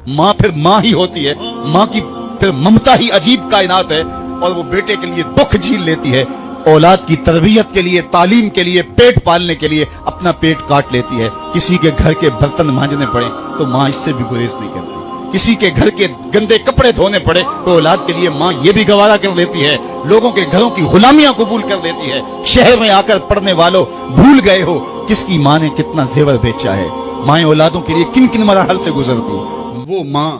माँ फिर माँ ही होती है। माँ की फिर ममता ही अजीब कायनात है, और वो बेटे के लिए दुख झील लेती है। औलाद की तरबियत के लिए, तालीम के लिए, पेट पालने के लिए अपना पेट काट लेती है। किसी के घर के बर्तन मांजने पड़े तो माँ इससे भी गुरेज नहीं करती। किसी के घर के गंदे कपड़े धोने पड़े तो औलाद के लिए माँ ये भी गवारा कर लेती है। लोगों के घरों की गुलामियां कबूल कर लेती है। शहर में आकर पढ़ने वालों, भूल गए हो किसकी माँ ने कितना जेवर बेचा है। माएं औलादों के लिए किन किन मराहल से गुजरती। वो माँ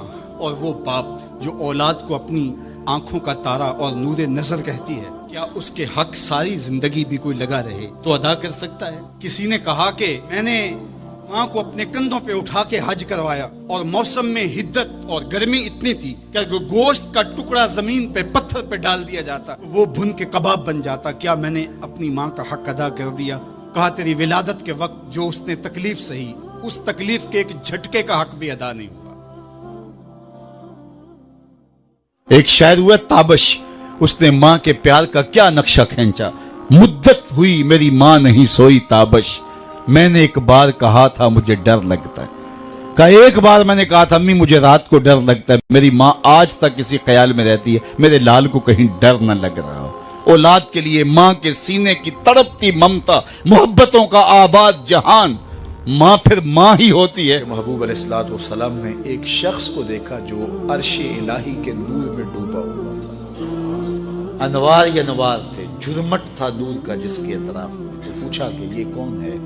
और वो बाप जो औलाद को अपनी आंखों का तारा और नूरे नजर कहती है, क्या उसके हक सारी जिंदगी भी कोई लगा रहे तो अदा कर सकता है? किसी ने कहा कि मैंने माँ को अपने कंधों पे उठा के हज करवाया और मौसम में हिद्दत और गर्मी इतनी थी कि गोश्त का टुकड़ा जमीन पे पत्थर पे डाल दिया जाता, वो भुन के कबाब बन जाता। क्या मैंने अपनी माँ का हक अदा कर दिया? कहा तेरी विलादत के वक्त जो उसने तकलीफ सही, उस तकलीफ के एक झटके का हक भी अदा नहीं हुआ। एक शायर हुआ ताबश, उसने माँ के प्यार का क्या नक्शा खींचा। मुद्दत हुई मेरी माँ नहीं सोई ताबश, मैंने एक बार कहा था मुझे डर लगता है। एक बार मैंने कहा था अम्मी मुझे रात को डर लगता है। मेरी माँ आज तक इसी ख्याल में रहती है मेरे लाल को कहीं डर न लग रहा हो। औलाद के लिए माँ के सीने की तड़पती ममता, मोहब्बतों का आबाद जहान, माँ फिर माँ ही होती है। महबूब अलैहिस्सलाम ने एक शख्स को देखा जो अर्श इलाही के नूर में डूबा हुआ था। अनवार ही अनवार थे, जुर्मट था नूर का जिसके अतराफ में। तो पूछा कि ये कौन है?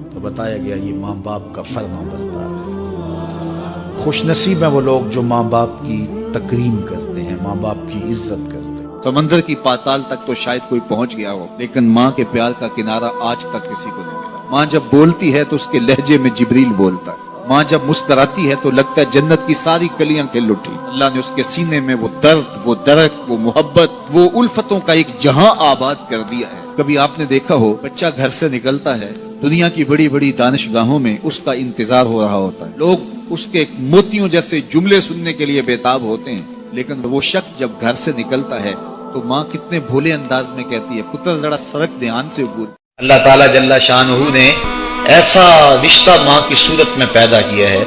तो बताया गया ये माँ बाप का फरमाबरदार है। खुश नसीब है वो लोग जो माँ बाप की तकरीम करते हैं, माँ बाप की इज्जत करते हैं। समंदर की पाताल तक तो शायद कोई पहुंच गया हो, लेकिन माँ के प्यार का किनारा आज तक किसी को नहीं मिला। माँ जब बोलती है तो उसके लहजे में जिब्रील बोलता है। माँ जब मुस्कुराती है तो लगता है जन्नत की सारी कलियां खिल उठी। अल्लाह ने उसके सीने में वो दर्द, वो दरक, वो मोहब्बत, वो उल्फतों का एक जहां आबाद कर दिया है। कभी आपने देखा हो बच्चा घर से निकलता है, दुनिया की बड़ी बड़ी दानिशगाहों में उसका इंतजार हो रहा होता है, लोग उसके मोतियों जैसे जुमले सुनने के लिए बेताब होते हैं, लेकिन वो शख्स जब घर से निकलता है तो माँ कितने भोले अंदाज में कहती है, पुत्र जरा सड़क ध्यान से ऊपर। अल्लाह ताला जल्ला शानहू ने ऐसा रिश्ता माँ की सूरत में पैदा किया है,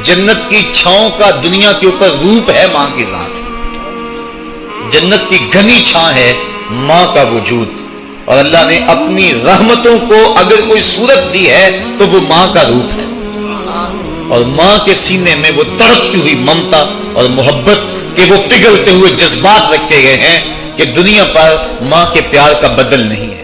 जन्नत की छांव का दुनिया के ऊपर रूप है माँ की जात, जन्नत की घनी छां है माँ का वजूद। और अल्लाह ने अपनी रहमतों को अगर कोई सूरत दी है तो वो माँ का रूप है। और माँ के सीने में वो तड़पती हुई ममता और मोहब्बत के वो पिघलते हुए जज्बात रखे गए हैं कि दुनिया पर माँ के प्यार का बदल नहीं है।